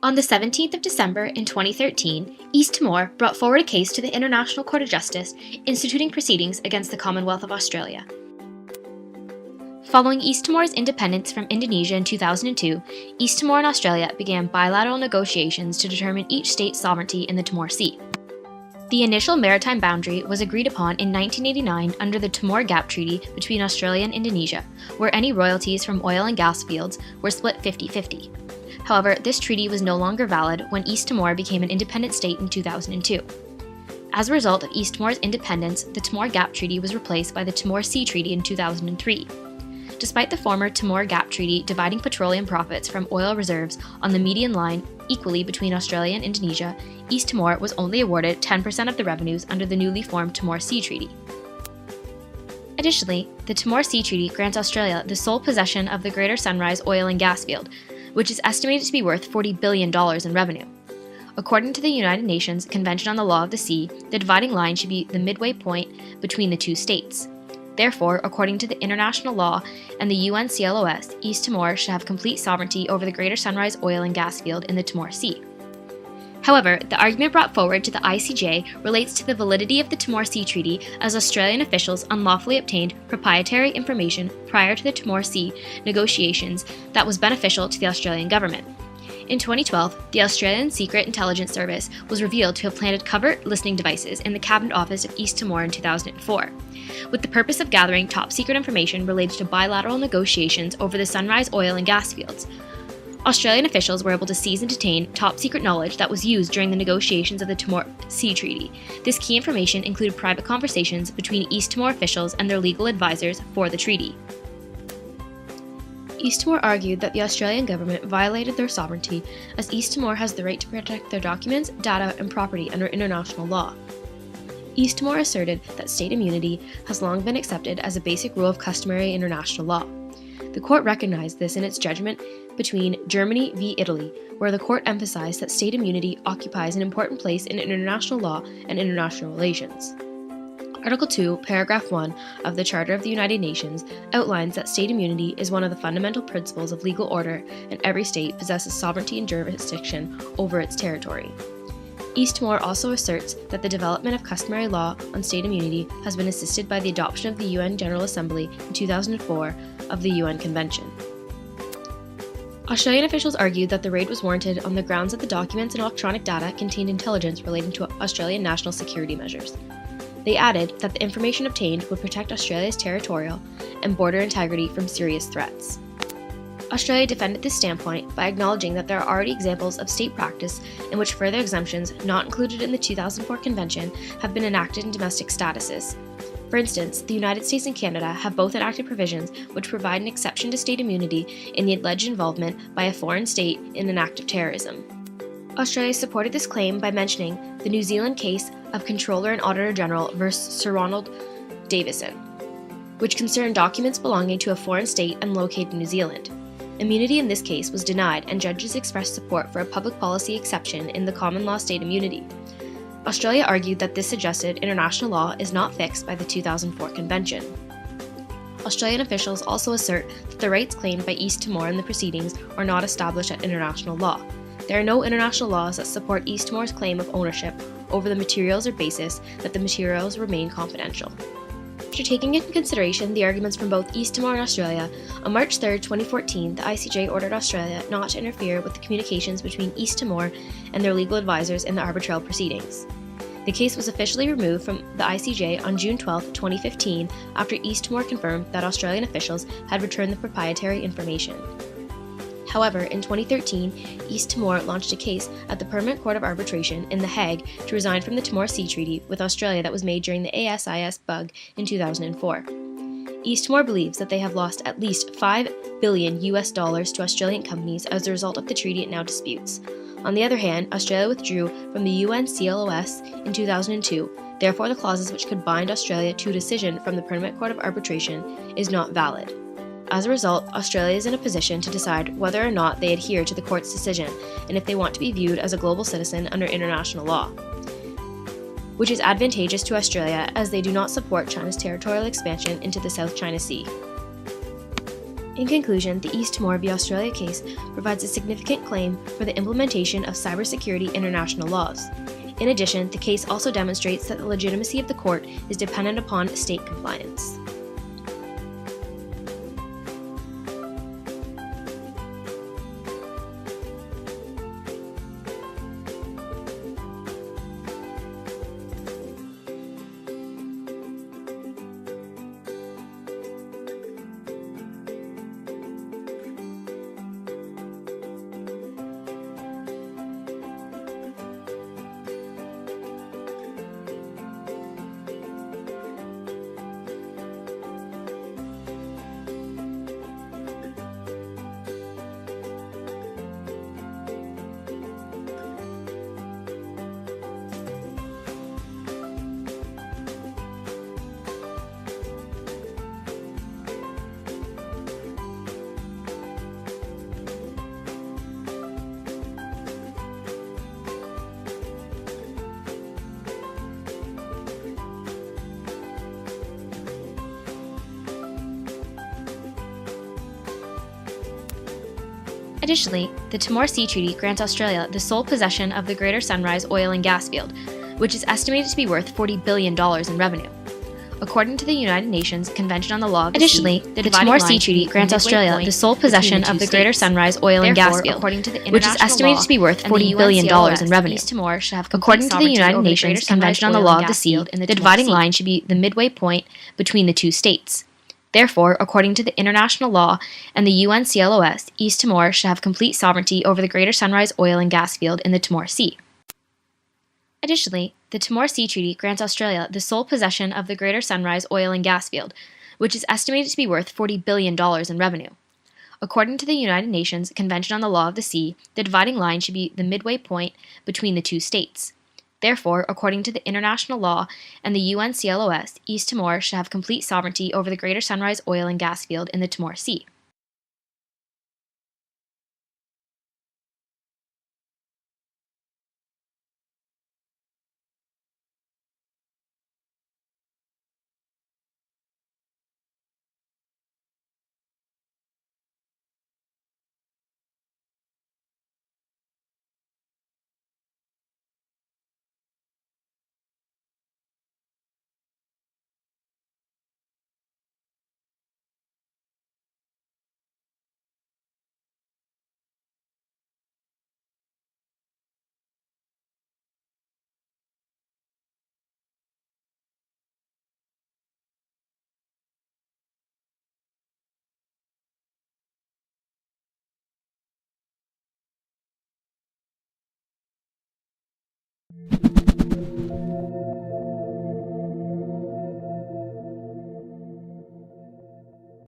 On the 17th of December in 2013, East Timor brought forward a case to the International Court of Justice, instituting proceedings against the Commonwealth of Australia. Following East Timor's independence from Indonesia in 2002, East Timor and Australia began bilateral negotiations to determine each state's sovereignty in the Timor Sea. The initial maritime boundary was agreed upon in 1989 under the Timor Gap Treaty between Australia and Indonesia, where any royalties from oil and gas fields were split 50-50. However, this treaty was no longer valid when East Timor became an independent state in 2002. As a result of East Timor's independence, the Timor Gap Treaty was replaced by the Timor Sea Treaty in 2003. Despite the former Timor Gap Treaty dividing petroleum profits from oil reserves on the median line equally between Australia and Indonesia, East Timor was only awarded 10% of the revenues under the newly formed Timor Sea Treaty. Additionally, the Timor Sea Treaty grants Australia the sole possession of the Greater Sunrise oil and gas field, which is estimated to be worth $40 billion in revenue. According to the United Nations Convention on the Law of the Sea, the dividing line should be the midway point between the two states. Therefore, according to the international law and the UN CLOS, East Timor should have complete sovereignty over the Greater Sunrise oil and gas field in the Timor Sea. However, the argument brought forward to the ICJ relates to the validity of the Timor Sea Treaty, as Australian officials unlawfully obtained proprietary information prior to the Timor Sea negotiations that was beneficial to the Australian government. In 2012, the Australian Secret Intelligence Service was revealed to have planted covert listening devices in the Cabinet Office of East Timor in 2004, with the purpose of gathering top-secret information related to bilateral negotiations over the Sunrise oil and gas fields. Australian officials were able to seize and detain top-secret knowledge that was used during the negotiations of the Timor Sea Treaty. This key information included private conversations between East Timor officials and their legal advisors for the treaty. East Timor argued that the Australian government violated their sovereignty, as East Timor has the right to protect their documents, data, and property under international law. East Timor asserted that state immunity has long been accepted as a basic rule of customary international law. The court recognized this in its judgment between Germany v. Italy, where the court emphasized that state immunity occupies an important place in international law and international relations. Article 2, Paragraph 1 of the Charter of the United Nations outlines that state immunity is one of the fundamental principles of legal order, and every state possesses sovereignty and jurisdiction over its territory. East Timor also asserts that the development of customary law on state immunity has been assisted by the adoption of the UN General Assembly in 2004 of the UN Convention. Australian officials argued that the raid was warranted on the grounds that the documents and electronic data contained intelligence relating to Australian national security measures. They added that the information obtained would protect Australia's territorial and border integrity from serious threats. Australia defended this standpoint by acknowledging that there are already examples of state practice in which further exemptions not included in the 2004 Convention have been enacted in domestic statuses. For instance, the United States and Canada have both enacted provisions which provide an exception to state immunity in the alleged involvement by a foreign state in an act of terrorism. Australia supported this claim by mentioning the New Zealand case of Comptroller and Auditor General versus Sir Ronald Davison, which concerned documents belonging to a foreign state and located in New Zealand. Immunity in this case was denied, and judges expressed support for a public policy exception in the common law state immunity. Australia argued that this suggested international law is not fixed by the 2004 Convention. Australian officials also assert that the rights claimed by East Timor in the proceedings are not established at international law. There are no international laws that support East Timor's claim of ownership over the materials or basis that the materials remain confidential. After taking into consideration the arguments from both East Timor and Australia, on March 3, 2014, the ICJ ordered Australia not to interfere with the communications between East Timor and their legal advisors in the arbitral proceedings. The case was officially removed from the ICJ on June 12, 2015, after East Timor confirmed that Australian officials had returned the proprietary information. However, in 2013, East Timor launched a case at the Permanent Court of Arbitration in The Hague to resign from the Timor Sea Treaty with Australia that was made during the ASIS bug in 2004. East Timor believes that they have lost at least $5 billion to Australian companies as a result of the treaty it now disputes. On the other hand, Australia withdrew from the UN CLOS in 2002, therefore the clauses which could bind Australia to a decision from the Permanent Court of Arbitration is not valid. As a result, Australia is in a position to decide whether or not they adhere to the court's decision and if they want to be viewed as a global citizen under international law, which is advantageous to Australia as they do not support China's territorial expansion into the South China Sea. In conclusion, the East Timor v. Australia case provides a significant claim for the implementation of cybersecurity international laws. In addition, the case also demonstrates that the legitimacy of the court is dependent upon state compliance. Additionally, the Timor Sea Treaty grants Australia the sole possession of the Greater Sunrise oil and gas field, which is estimated to be worth $40 billion in revenue. According to the United Nations Convention on the Law of the Sea, the Timor Sea Treaty grants Australia the sole possession of the Greater Sunrise oil and gas field, which is estimated to be worth $40 billion in revenue. According to the United Nations Convention on the Law of the Sea, the dividing line should be the midway point between the two states. Therefore, according to the international law and the UNCLOS, East Timor should have complete sovereignty over the Greater Sunrise oil and gas field in the Timor Sea. Additionally, the Timor Sea Treaty grants Australia the sole possession of the Greater Sunrise oil and gas field, which is estimated to be worth $40 billion in revenue. According to the United Nations Convention on the Law of the Sea, the dividing line should be the midway point between the two states. Therefore, according to the international law and the UNCLOS, East Timor should have complete sovereignty over the Greater Sunrise oil and gas field in the Timor Sea.